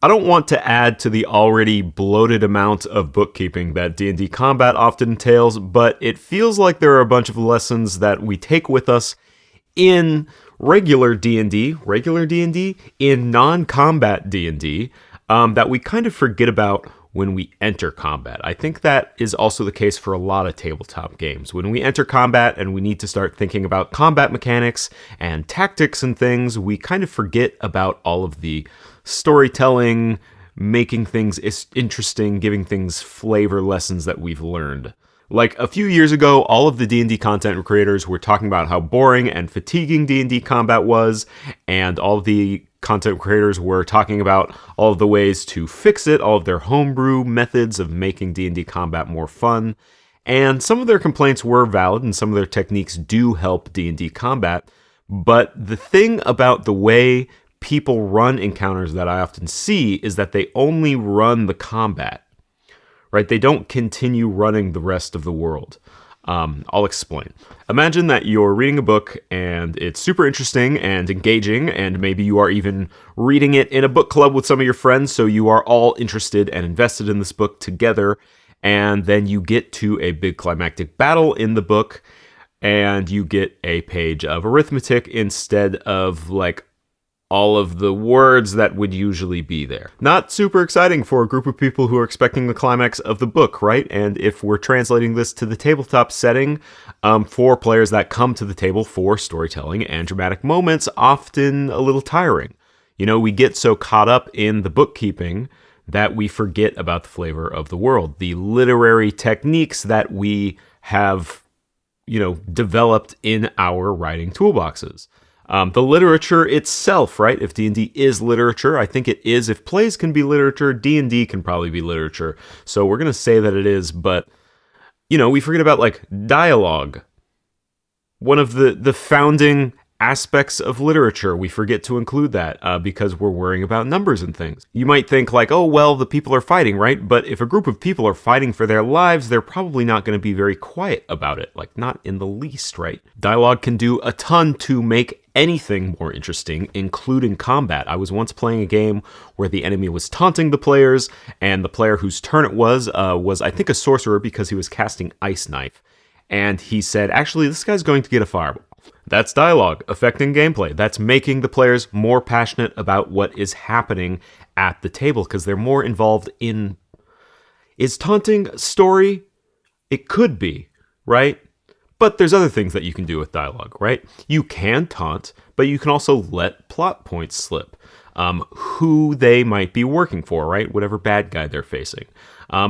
I don't want to add to the already bloated amount of bookkeeping that D&D combat often entails, but it feels like there are a bunch of lessons that we take with us in regular D&D, in non-combat D&D, that we kind of forget about when we enter combat. I think that is also the case for a lot of tabletop games. When we enter combat and we need to start thinking about combat mechanics and tactics and things, we kind of forget about all of the storytelling, making things interesting, giving things flavor lessons that we've learned. Like a few years ago, all of the D&D content creators were talking about how boring and fatiguing D&D combat was, and all of the content creators were talking about all of the ways to fix it, all of their homebrew methods of making D&D combat more fun. And some of their complaints were valid, and some of their techniques do help D&D combat. But the thing about the way people run encounters that I often see is that they only run the combat, right? They don't continue running the rest of the world. I'll explain. Imagine that you're reading a book and it's super interesting and engaging, and maybe you are even reading it in a book club with some of your friends, so you are all interested and invested in this book together, and then you get to a big climactic battle in the book, and you get a page of arithmetic instead of like all of the words that would usually be there. Not super exciting for a group of people who are expecting the climax of the book, right? And if we're translating this to the tabletop setting, for players that come to the table for storytelling and dramatic moments, often a little tiring. You know, we get so caught up in the bookkeeping that we forget about the flavor of the world, the literary techniques that we have, developed in our writing toolboxes. The literature itself, right? If D&D is literature, I think it is. If plays can be literature, D&D can probably be literature. So we're going to say that it is, but, we forget about, like, dialogue. One of the founding aspects of literature, we forget to include that because we're worrying about numbers and things. You might think, like, oh, well, the people are fighting, right? But if a group of people are fighting for their lives, they're probably not going to be very quiet about it. Like, not in the least, right? Dialogue can do a ton to make anything more interesting, including combat. I was once playing a game where the enemy was taunting the players, and the player whose turn it was I think, a sorcerer because he was casting Ice Knife. And he said, actually, this guy's going to get a fireball. That's dialogue, affecting gameplay. That's making the players more passionate about what is happening at the table because they're more involved in... Is taunting story? It could be, right? But there's other things that you can do with dialogue, right? You can taunt, but you can also let plot points slip. Who they might be working for, right? Whatever bad guy they're facing.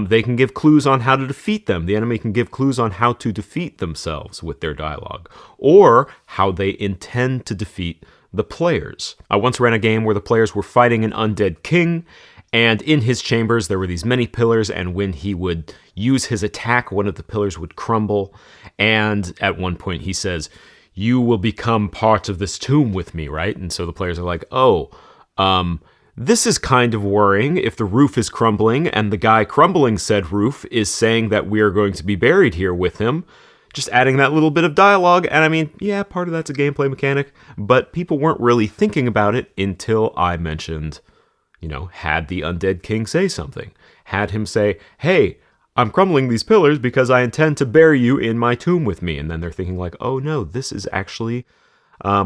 They can give clues on how to defeat them. The enemy can give clues on how to defeat themselves with their dialogue, or how they intend to defeat the players. I once ran a game where the players were fighting an undead king, and in his chambers there were these many pillars, and when he would use his attack, one of the pillars would crumble, and at one point he says, "You will become part of this tomb with me," right? And so the players are like, oh, this is kind of worrying if the roof is crumbling and the guy crumbling said roof is saying that we are going to be buried here with him. Just adding that little bit of dialogue, and I mean, yeah, part of that's a gameplay mechanic, but people weren't really thinking about it until I mentioned, had the undead king say something. Had him say, hey, I'm crumbling these pillars because I intend to bury you in my tomb with me. And then they're thinking like, oh no, this is actually...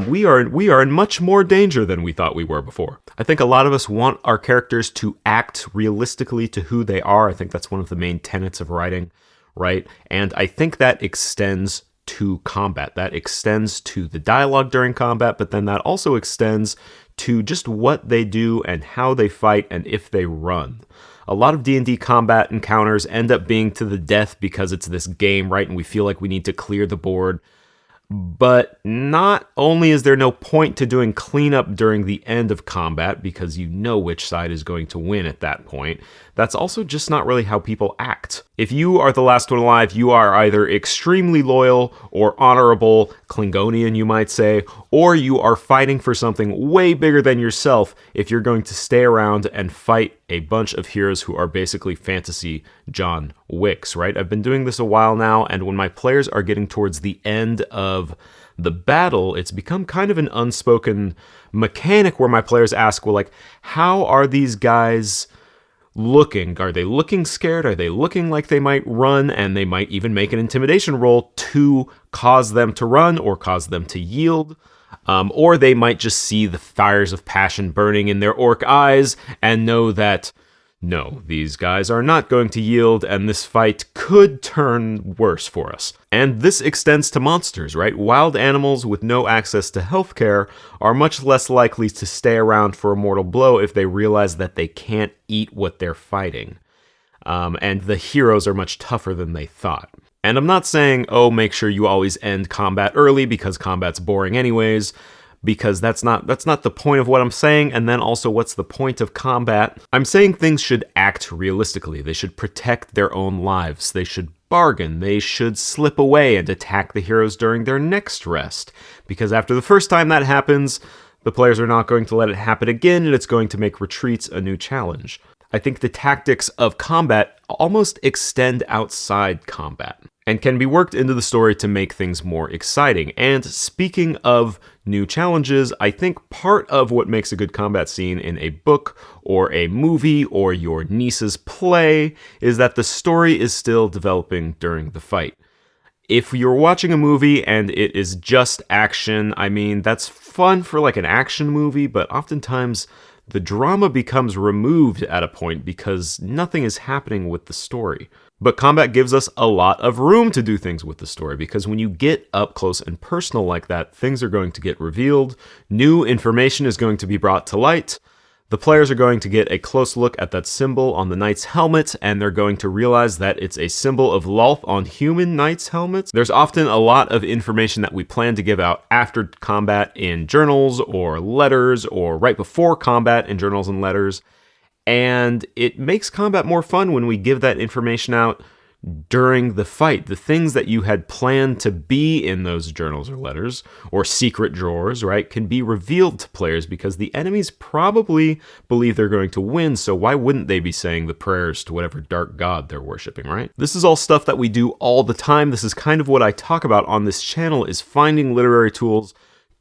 we are in much more danger than we thought we were before. I think a lot of us want our characters to act realistically to who they are. I think that's one of the main tenets of writing, right? And I think that extends to combat. That extends to the dialogue during combat, but then that also extends to just what they do and how they fight and if they run. A lot of D&D combat encounters end up being to the death because it's this game, right? And we feel like we need to clear the board. But not only is there no point to doing cleanup during the end of combat because you know which side is going to win at that point, that's also just not really how people act. If you are the last one alive, you are either extremely loyal or honorable, Klingonian you might say, or you are fighting for something way bigger than yourself if you're going to stay around and fight a bunch of heroes who are basically fantasy John Wicks, right? I've been doing this a while now, and when my players are getting towards the end of the battle, it's become kind of an unspoken mechanic where my players ask, well, like, how are these guys looking? Are they looking scared? Are they looking like they might run? And they might even make an intimidation roll to cause them to run or cause them to yield. Or they might just see the fires of passion burning in their orc eyes and know that, no, these guys are not going to yield, and this fight could turn worse for us. And this extends to monsters, right? Wild animals with no access to healthcare are much less likely to stay around for a mortal blow if they realize that they can't eat what they're fighting. And the heroes are much tougher than they thought. And I'm not saying, oh, make sure you always end combat early because combat's boring anyways, because that's not the point of what I'm saying, and then also what's the point of combat? I'm saying things should act realistically. They should protect their own lives. They should bargain. They should slip away and attack the heroes during their next rest, because after the first time that happens, the players are not going to let it happen again, and it's going to make retreats a new challenge. I think the tactics of combat almost extend outside combat and can be worked into the story to make things more exciting. And speaking of new challenges, I think part of what makes a good combat scene in a book or a movie or your niece's play is that the story is still developing during the fight. If you're watching a movie and it is just action, I mean, that's fun for like an action movie, but oftentimes the drama becomes removed at a point because nothing is happening with the story. But combat gives us a lot of room to do things with the story, because when you get up close and personal like that, things are going to get revealed, new information is going to be brought to light, the players are going to get a close look at that symbol on the knight's helmet, and they're going to realize that it's a symbol of Lolth on human knights' helmets. There's often a lot of information that we plan to give out after combat in journals or letters, or right before combat in journals and letters, and it makes combat more fun when we give that information out during the fight. The things that you had planned to be in those journals or letters, or secret drawers, right, can be revealed to players because the enemies probably believe they're going to win, so why wouldn't they be saying the prayers to whatever dark god they're worshipping, right? This is all stuff that we do all the time. This is kind of what I talk about on this channel, is finding literary tools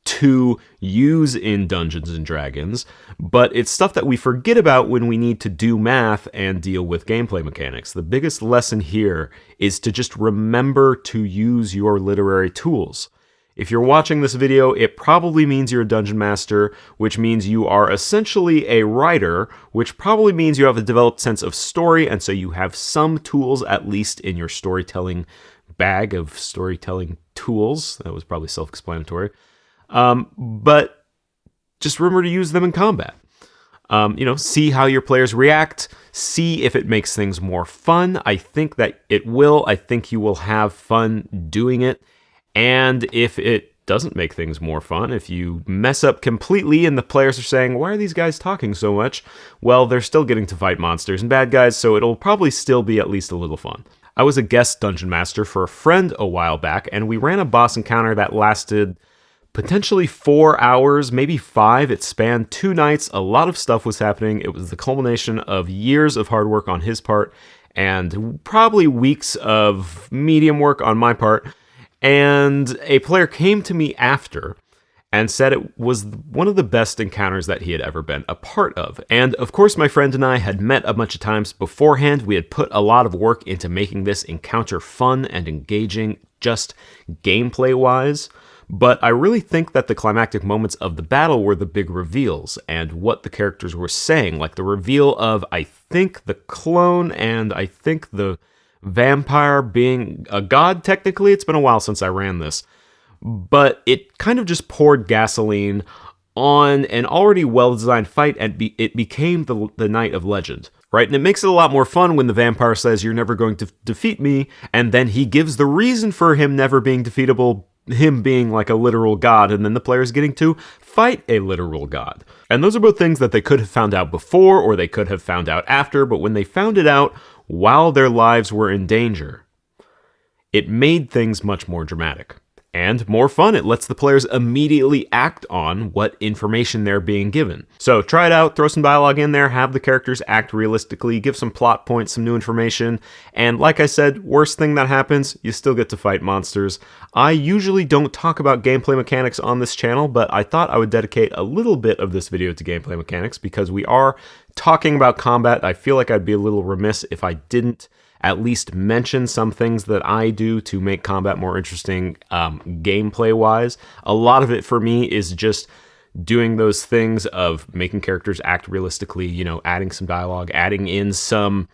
to use in Dungeons and Dragons, but it's stuff that we forget about when we need to do math and deal with gameplay mechanics. The biggest lesson here is to just remember to use your literary tools. If you're watching this video, it probably means you're a dungeon master, which means you are essentially a writer, which probably means you have a developed sense of story, and so you have some tools at least in your storytelling bag of storytelling tools. That was probably self-explanatory. But just remember to use them in combat. See how your players react, see if it makes things more fun. I think that it will. I think you will have fun doing it. And if it doesn't make things more fun, if you mess up completely and the players are saying, why are these guys talking so much? Well, they're still getting to fight monsters and bad guys, so it'll probably still be at least a little fun. I was a guest dungeon master for a friend a while back, and we ran a boss encounter that lasted potentially 4 hours, maybe 5. It spanned 2 nights. A lot of stuff was happening. It was the culmination of years of hard work on his part and probably weeks of medium work on my part. And a player came to me after and said it was one of the best encounters that he had ever been a part of. And of course, my friend and I had met a bunch of times beforehand. We had put a lot of work into making this encounter fun and engaging, just gameplay-wise. But I really think that the climactic moments of the battle were the big reveals and what the characters were saying. Like the reveal of, I think, the clone and I think the vampire being a god, technically. It's been a while since I ran this. But it kind of just poured gasoline on an already well-designed fight, and it became the Night of Legend, right? And it makes it a lot more fun when the vampire says, you're never going to defeat me, and then he gives the reason for him never being defeatable, him being like a literal god, and then the player's getting to fight a literal god. And those are both things that they could have found out before, or they could have found out after, but when they found it out while their lives were in danger, it made things much more dramatic. And more fun, it lets the players immediately act on what information they're being given. So try it out, throw some dialogue in there, have the characters act realistically, give some plot points, some new information, and like I said, worst thing that happens, you still get to fight monsters. I usually don't talk about gameplay mechanics on this channel, but I thought I would dedicate a little bit of this video to gameplay mechanics because we are talking about combat. I feel like I'd be a little remiss if I didn't at least mention some things that I do to make combat more interesting gameplay-wise. A lot of it for me is just doing those things of making characters act realistically, you know, adding some dialogue, adding in some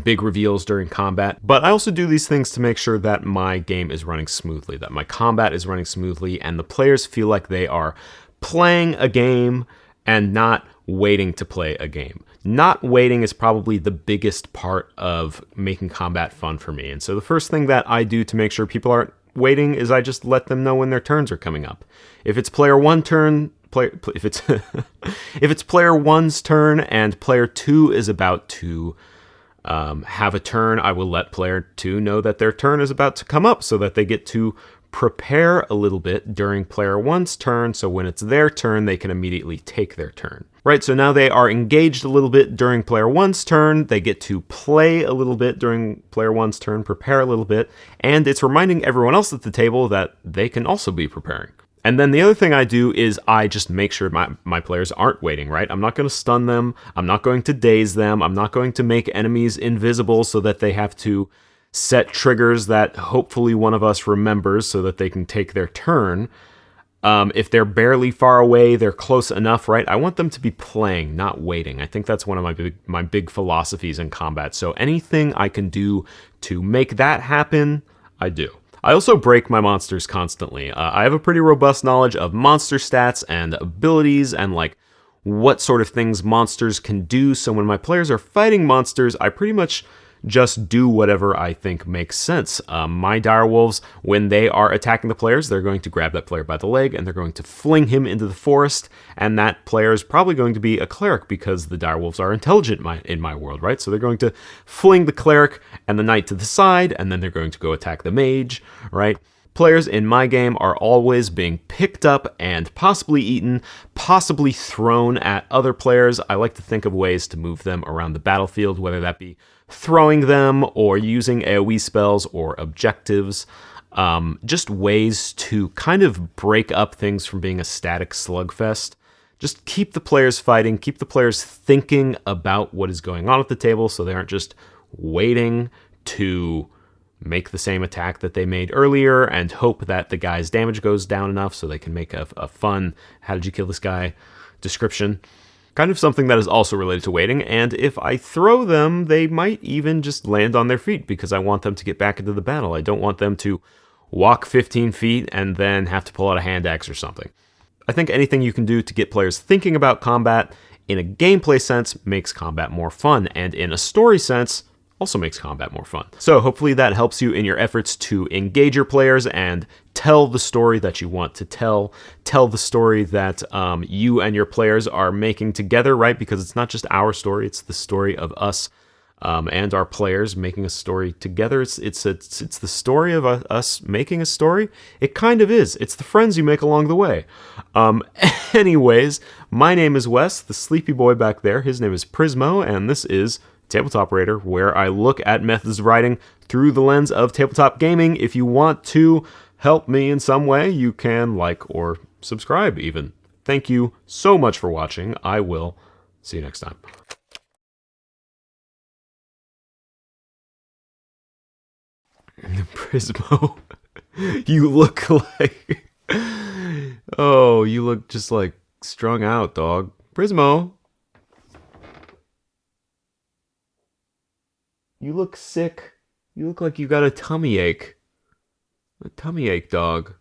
big reveals during combat. But I also do these things to make sure that my game is running smoothly, that my combat is running smoothly, and the players feel like they are playing a game and not waiting to play a game. Not waiting is probably the biggest part of making combat fun for me. And so the first thing that I do to make sure people aren't waiting is I just let them know when their turns are coming up. If it's player one turn, if it's player one's turn and player two is about to have a turn, I will let player two know that their turn is about to come up so that they get to prepare a little bit during player one's turn, so when it's their turn, they can immediately take their turn. Right, so now they are engaged a little bit during player one's turn, they get to play a little bit during player one's turn, prepare a little bit, and it's reminding everyone else at the table that they can also be preparing. And then the other thing I do is I just make sure my players aren't waiting, right? I'm not going to stun them, I'm not going to daze them, I'm not going to make enemies invisible so that they have to set triggers that hopefully one of us remembers so that they can take their turn. If they're barely far away, they're close enough, right? I want them to be playing, not waiting. I think that's one of my big philosophies in combat. So anything I can do to make that happen, I do. I also break my monsters constantly. I have a pretty robust knowledge of monster stats and abilities and like what sort of things monsters can do. So when my players are fighting monsters, I pretty much just do whatever I think makes sense. My direwolves, when they are attacking the players, they're going to grab that player by the leg and they're going to fling him into the forest, and that player is probably going to be a cleric because the direwolves are intelligent in my world, right? So they're going to fling the cleric and the knight to the side, and then they're going to go attack the mage, right? Players in my game are always being picked up and possibly eaten, possibly thrown at other players. I like to think of ways to move them around the battlefield, whether that be throwing them or using AoE spells or objectives. Just ways to kind of break up things from being a static slugfest. Just keep the players fighting, keep the players thinking about what is going on at the table so they aren't just waiting to make the same attack that they made earlier and hope that the guy's damage goes down enough so they can make a fun "how did you kill this guy" description. Kind of something that is also related to waiting, and if I throw them, they might even just land on their feet because I want them to get back into the battle. I don't want them to walk 15 feet and then have to pull out a hand axe or something. I think anything you can do to get players thinking about combat in a gameplay sense makes combat more fun, and in a story sense also makes combat more fun. So hopefully that helps you in your efforts to engage your players and tell the story that you want to tell the story that you and your players are making together, right? Because it's not just our story, it's the story of us and our players making a story together. It's the story of us making a story. It kind of is. It's the friends you make along the way. Anyways, my name is Wes, the sleepy boy back there. His name is Prismo, and this is TableTopWriter, where I look at methods of writing through the lens of tabletop gaming. If you want to help me in some way, you can like or subscribe even. Thank you so much for watching. I will see you next time. Prismo, you look like... Oh, you look just like strung out, dog. Prismo. You look sick. You look like you got a tummy ache. A tummy ache, dog.